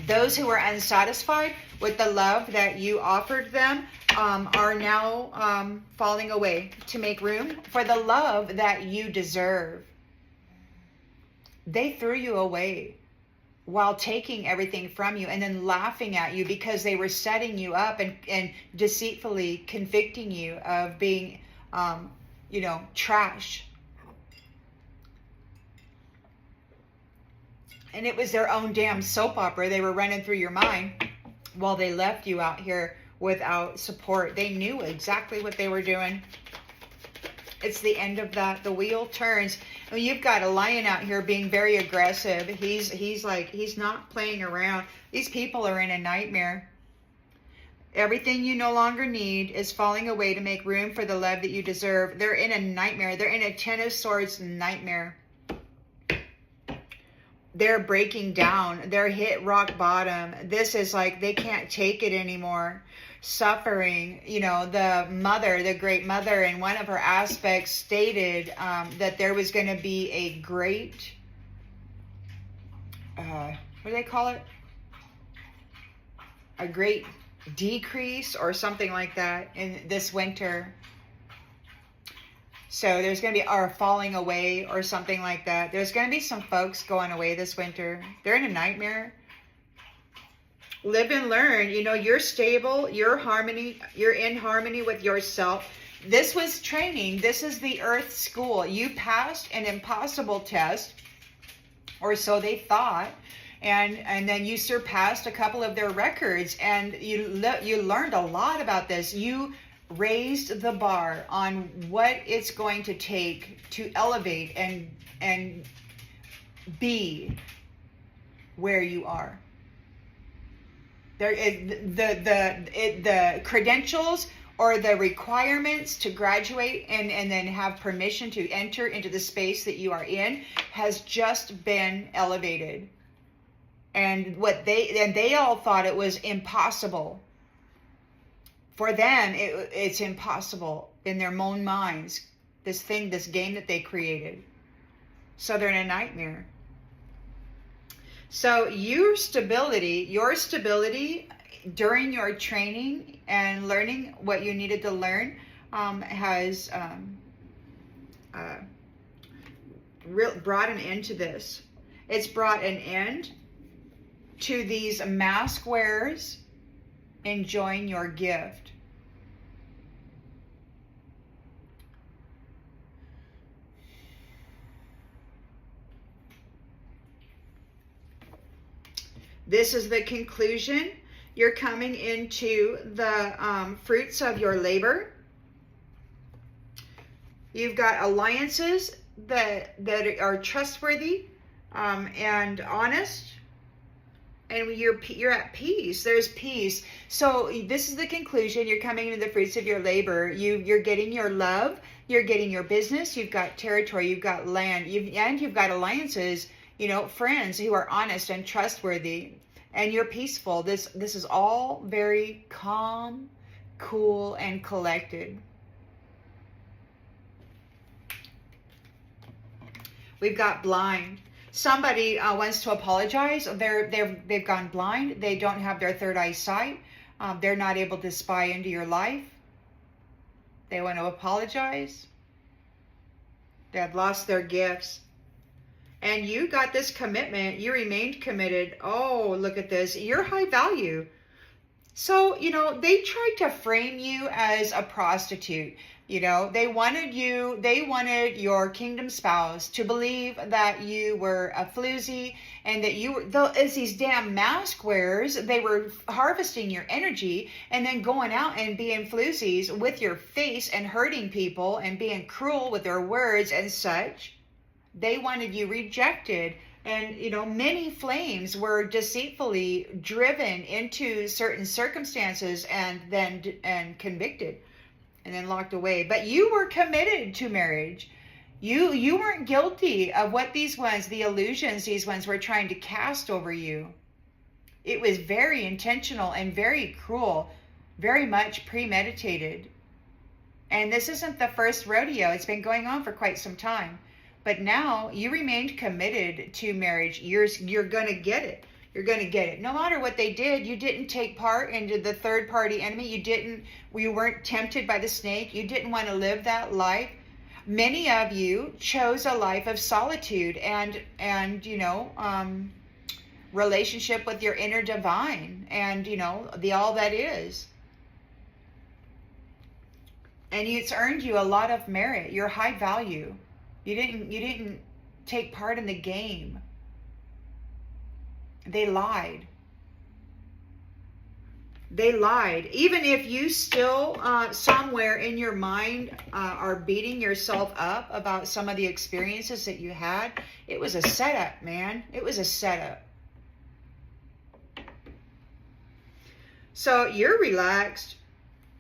Those who were unsatisfied with the love that you offered them are now falling away to make room for the love that you deserve. They threw you away while taking everything from you and then laughing at you because they were setting you up and deceitfully convicting you of being, trash. And it was their own damn soap opera they were running through your mind while they left you out here without support. They knew exactly what they were doing. It's the end of that. The wheel turns. I mean, you've got a lion out here being very aggressive. He's not playing around. These people are in a nightmare. Everything you no longer need is falling away to make room for the love that you deserve. They're in a nightmare. They're in a Ten of Swords nightmare. They're breaking down. They're hit rock bottom. This is like they can't take it anymore. Suffering. The mother, the great mother, in one of her aspects stated that there was going to be a great, what do they call it? A great decrease or something like that in this winter. So there's going to be falling away or something like that. There's going to be some folks going away this winter. They're in a nightmare. Live and learn. You're stable. You're in harmony with yourself. This was training. This is the Earth School. You passed an impossible test, or so they thought. And then you surpassed a couple of their records, and you learned a lot about this. You raised the bar on what it's going to take to elevate and be where you are. There is the credentials or the requirements to graduate and then have permission to enter into the space that you are in has just been elevated. And they all thought it was impossible. For them, it's impossible in their own minds, this game that they created. So they're in a nightmare. So your stability during your training and learning what you needed to learn has brought an end to this. It's brought an end to these mask wearers enjoying your gift. This is the conclusion. You're coming into the fruits of your labor. You've got alliances that are trustworthy and honest, and you're at peace. There's peace. So this is the conclusion. You're coming into the fruits of your labor. You're getting your love. You're getting your business. You've got territory. You've got land. You've got alliances. Friends who are honest and trustworthy, and you're peaceful. This is all very calm, cool, and collected. We've got blind. Somebody wants to apologize. They've gone blind. They don't have their third eye sight. They're not able to spy into your life. They want to apologize. They've lost their gifts. And you got this commitment. You remained committed. Oh, look at this. You're high value. So, they tried to frame you as a prostitute. They wanted your kingdom spouse to believe that you were a floozy and that you were, as these damn mask wearers, they were harvesting your energy and then going out and being floozies with your face and hurting people and being cruel with their words and such. They wanted you rejected. And, many flames were deceitfully driven into certain circumstances and convicted and then locked away. But you were committed to marriage. You weren't guilty of what the illusions these ones were trying to cast over you. It was very intentional and very cruel, very much premeditated. And this isn't the first rodeo. It's been going on for quite some time. But now you remained committed to marriage. You're going to get it. You're going to get it. No matter what they did, you didn't take part into the third party enemy. You weren't tempted by the snake. You didn't want to live that life. Many of you chose a life of solitude and relationship with your inner divine and, the all that is. And it's earned you a lot of merit. You're high value. You didn't take part in the game. They lied. They lied. Even if you still somewhere in your mind are beating yourself up about some of the experiences that you had, it was a setup, man. It was a setup. So you're relaxed.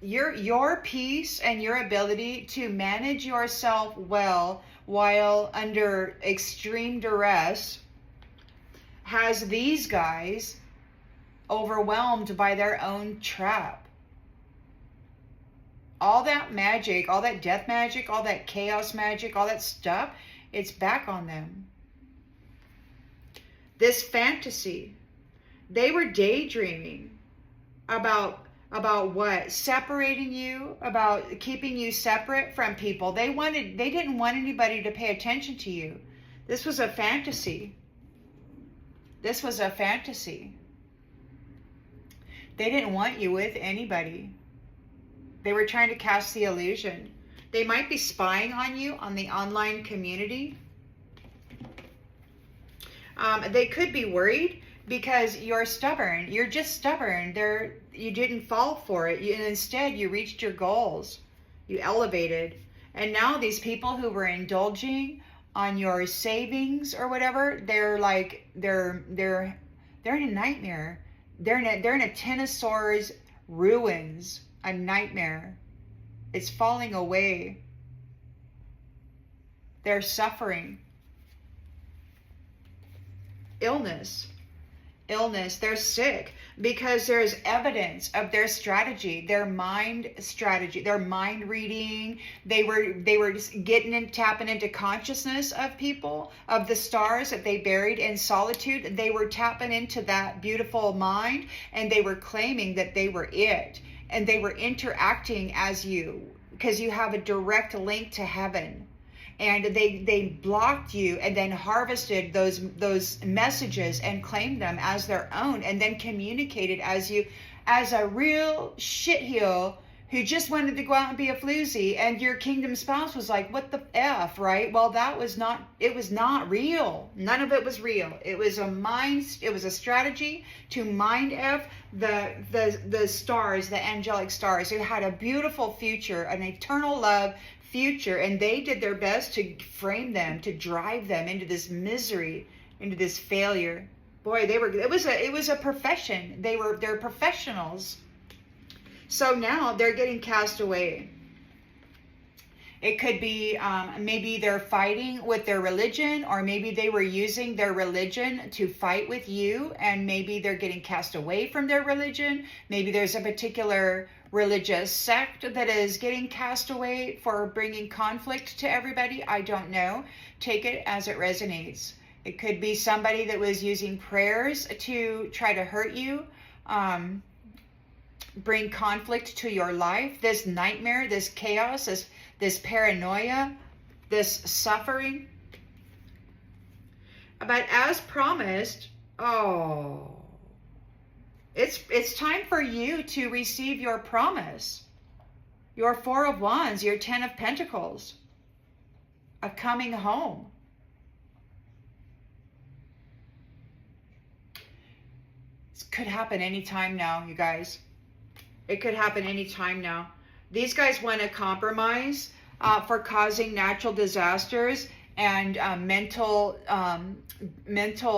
Your peace and your ability to manage yourself well while under extreme duress has these guys overwhelmed by their own trap. All that magic, all that death magic, all that chaos magic, all that stuff, it's back on them. This fantasy, they were daydreaming about what? Separating you, about keeping you separate from people. They didn't want anybody to pay attention to you. This was a fantasy. This was a fantasy. They didn't want you with anybody. They were trying to cast the illusion. They might be spying on you on the online community. They could be worried because you're stubborn. You're just stubborn. You didn't fall for it. And instead, you reached your goals. You elevated. And now these people who were indulging on your savings or whatever, they're in a nightmare. They're in a ten of swords ruins, a nightmare. It's falling away. They're suffering. Illness. They're sick because there's evidence of their strategy, their mind strategy, their mind reading. They were just tapping into consciousness of people, of the stars that they buried in solitude. They were tapping into that beautiful mind, and they were claiming that they were it, and they were interacting as you because you have a direct link to heaven. and they blocked you and then harvested those messages and claimed them as their own, and then communicated as you as a real shitheel who just wanted to go out and be a floozy, and your kingdom spouse was like, what the F, right? Well, it was not real. None of it was real. It was a strategy to mind F the stars, the angelic stars, who had a beautiful future, an eternal love future, and they did their best to frame them, to drive them into this misery, into this failure. Boy, it was a profession. They're professionals. So now they're getting cast away. It could be maybe they're fighting with their religion, or maybe they were using their religion to fight with you, and maybe they're getting cast away from their religion. Maybe there's a particular religious sect that is getting cast away for bringing conflict to everybody. I don't know. Take it as it resonates. It could be somebody that was using prayers to try to hurt you, bring conflict to your life, this nightmare, this chaos, this paranoia, this suffering. But as promised, it's time for you to receive your promise, your Four of Wands, your Ten of Pentacles, of coming home. This could happen anytime now, you guys. It could happen anytime now. These guys want to compromise for causing natural disasters and mental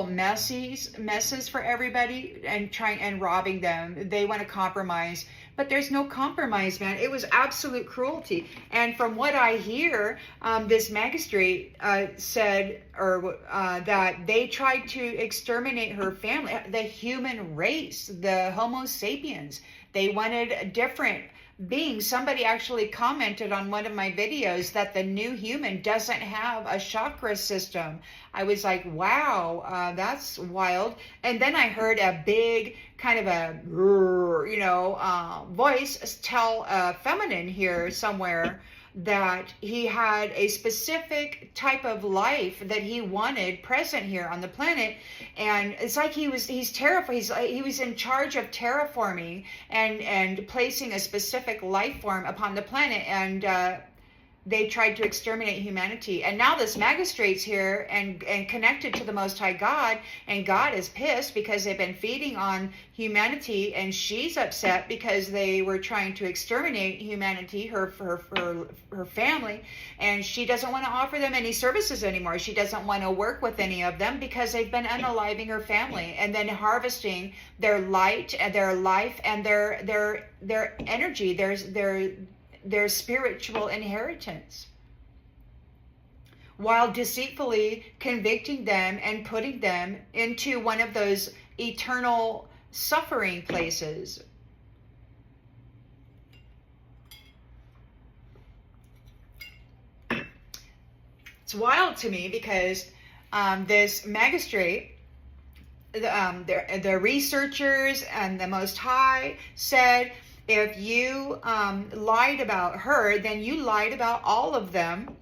messes for everybody, and robbing them. They want to compromise, but there's no compromise, man. It was absolute cruelty. And from what I hear, this magistrate said that they tried to exterminate her family, the human race, the Homo sapiens. They wanted different beings. Somebody actually commented on one of my videos that the new human doesn't have a chakra system. I was like, wow, that's wild. And then I heard a big kind of a, voice tell a feminine here somewhere that he had a specific type of life that he wanted present here on the planet. And it's like he's terrified. He was in charge of terraforming and placing a specific life form upon the planet, and they tried to exterminate humanity. And now this magistrate's here and connected to the Most High God, and God is pissed because they've been feeding on humanity, and she's upset because they were trying to exterminate humanity, her family, and she doesn't want to offer them any services anymore. She doesn't want to work with any of them because they've been unaliving her family and then harvesting their light and their life and their energy, their spiritual inheritance, while deceitfully convicting them and putting them into one of those eternal suffering places. It's wild to me because this magistrate, the researchers and the Most High said, if you lied about her, then you lied about all of them.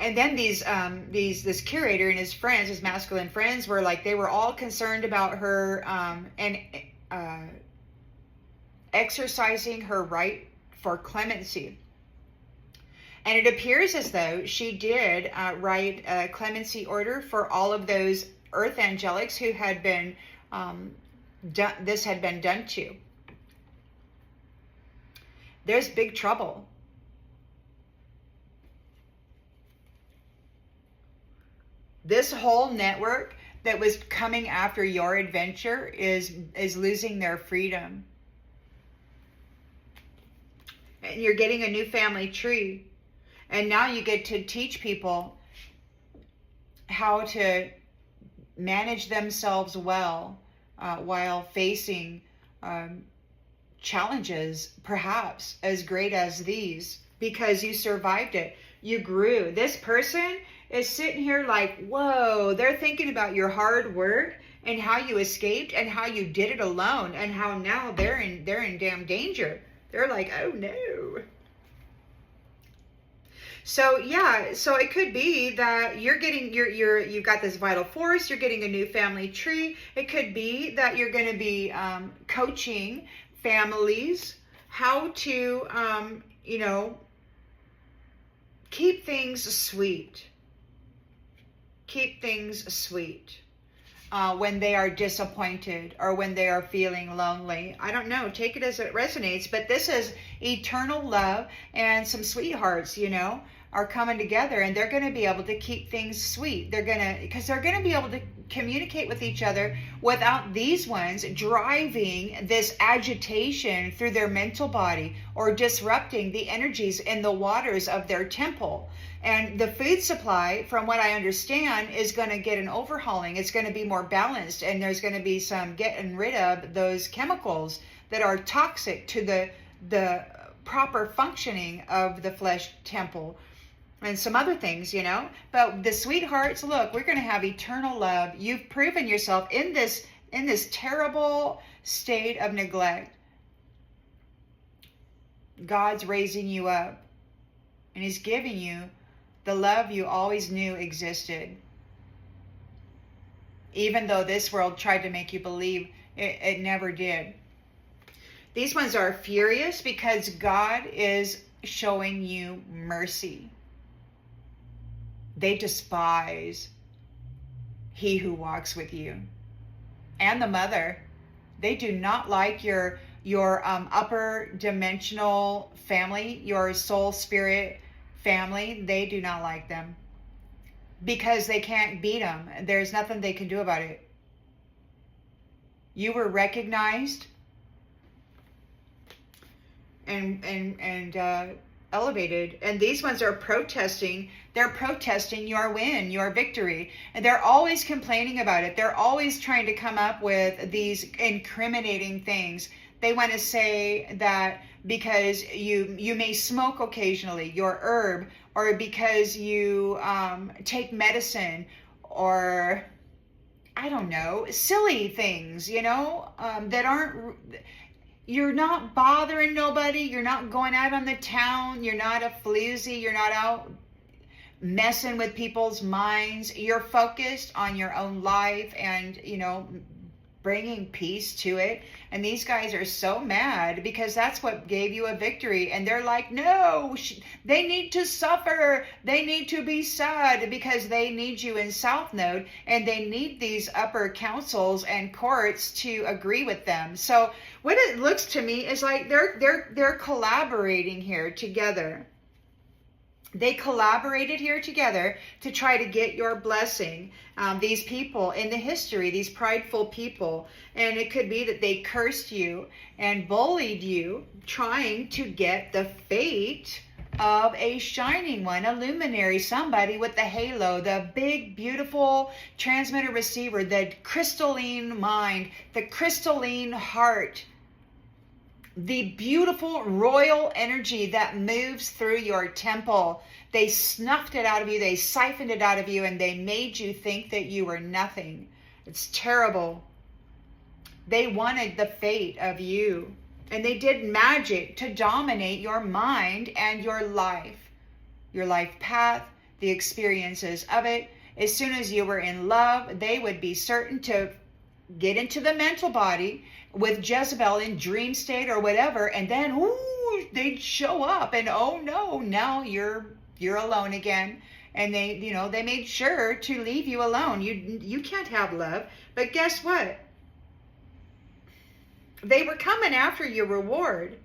And then this curator and his friends, his masculine friends, were like, they were all concerned about her and exercising her right for clemency. And it appears as though she did write a clemency order for all of those earth angelics who had been this had been done to. There's big trouble. This whole network that was coming after your adventure is losing their freedom. And you're getting a new family tree. And now you get to teach people how to manage themselves well while facing challenges perhaps as great as these, because you survived it. You grew. This person is sitting here like, whoa, they're thinking about your hard work and how you escaped and how you did it alone, and how now they're in damn danger. They're like, oh no. So yeah, so it could be that you've got this vital force, you're getting a new family tree. It could be that you're going to be coaching families how to, keep things sweet. Keep things sweet. When they are disappointed or when they are feeling lonely. I don't know. Take it as it resonates. But this is eternal love, and some sweethearts, are coming together, and they're going to be able to keep things sweet. Because they're going to be able to communicate with each other without these ones driving this agitation through their mental body or disrupting the energies in the waters of their temple. And the food supply, from what I understand, is going to get an overhauling. It's going to be more balanced, and there's going to be some getting rid of those chemicals that are toxic to the proper functioning of the flesh temple, and some other things, But the sweethearts, look, we're going to have eternal love. You've proven yourself in this terrible state of neglect. God's raising you up, and He's giving you the love you always knew existed. Even though this world tried to make you believe it never did. These ones are furious because God is showing you mercy. They despise he who walks with you. And the mother. They do not like your upper dimensional family, your soul spirit family. They do not like them. Because they can't beat them. There's nothing they can do about it. You were recognized and elevated, and these ones are protesting. They're protesting your win, your victory, and they're always complaining about it. They're always trying to come up with these incriminating things. They want to say that because you may smoke occasionally, your herb, or because you take medicine, or I don't know, silly things, that aren't. You're not bothering nobody. You're not going out on the town. You're not a floozy. You're not out messing with people's minds. You're focused on your own life and, bringing peace to it. And these guys are so mad because that's what gave you a victory. And they're like, no, they need to suffer. They need to be sad because they need you in South Node, and they need these upper councils and courts to agree with them. So what it looks to me is like they're collaborating here together. They collaborated here together to try to get your blessing. These people in the history, these prideful people, and it could be that they cursed you and bullied you, trying to get the fate of a shining one, a luminary, somebody with the halo, the big, beautiful transmitter receiver, the crystalline mind, the crystalline heart, the beautiful royal energy that moves through your temple. They snuffed it out of you, they siphoned it out of you, and they made you think that you were nothing. It's terrible. They wanted the fate of you, and they did magic to dominate your mind and your life path, the experiences of it. As soon as you were in love, they would be certain to get into the mental body with Jezebel in dream state or whatever, and then they'd show up, and oh no, now you're alone again. And they made sure to leave you alone. You can't have love. But guess what? They were coming after your reward.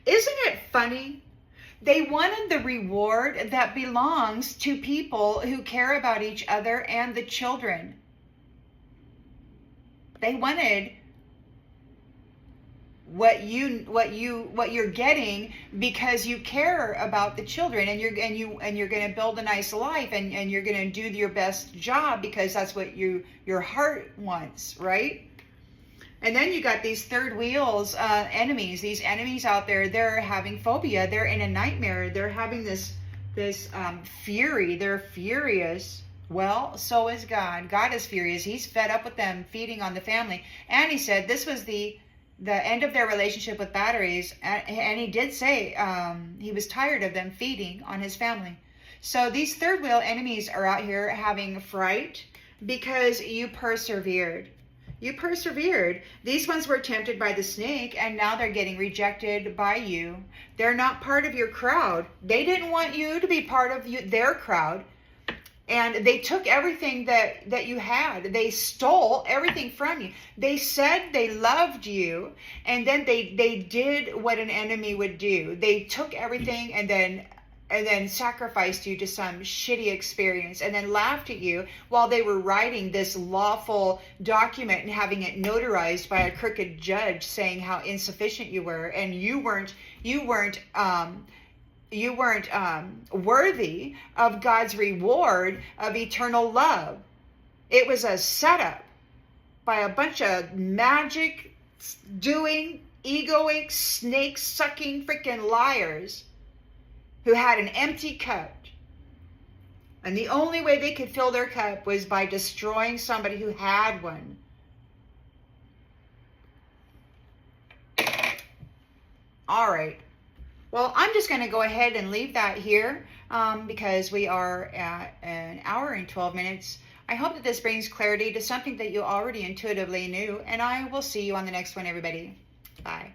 Isn't it funny? They wanted the reward that belongs to people who care about each other and the children. They wanted what you're getting because you care about the children, and you're going to build a nice life, and you're going to do your best job because that's what your heart wants, right? And then you got these third wheels enemies. These enemies out there, they're having phobia. They're in a nightmare. They're having this fury. They're furious. Well, so is God. God is furious. He's fed up with them feeding on the family. And he said this was the the end of their relationship with batteries, and he did say he was tired of them feeding on his family. So these third wheel enemies are out here having fright because you persevered. You persevered. These ones were tempted by the snake, and now they're getting rejected by you. They're not part of your crowd. They didn't want you to be part of their crowd. And they took everything that you had. They stole everything from you. They said they loved you, and then they did what an enemy would do. They took everything and then sacrificed you to some shitty experience, and then laughed at you while they were writing this lawful document and having it notarized by a crooked judge saying how insufficient you were, and you weren't worthy of God's reward of eternal love. It was a setup by a bunch of magic doing, egoic, snake sucking freaking liars who had an empty cup. And the only way they could fill their cup was by destroying somebody who had one. All right. Well, I'm just going to go ahead and leave that here because we are at an hour and 12 minutes. I hope that this brings clarity to something that you already intuitively knew, and I will see you on the next one, everybody. Bye.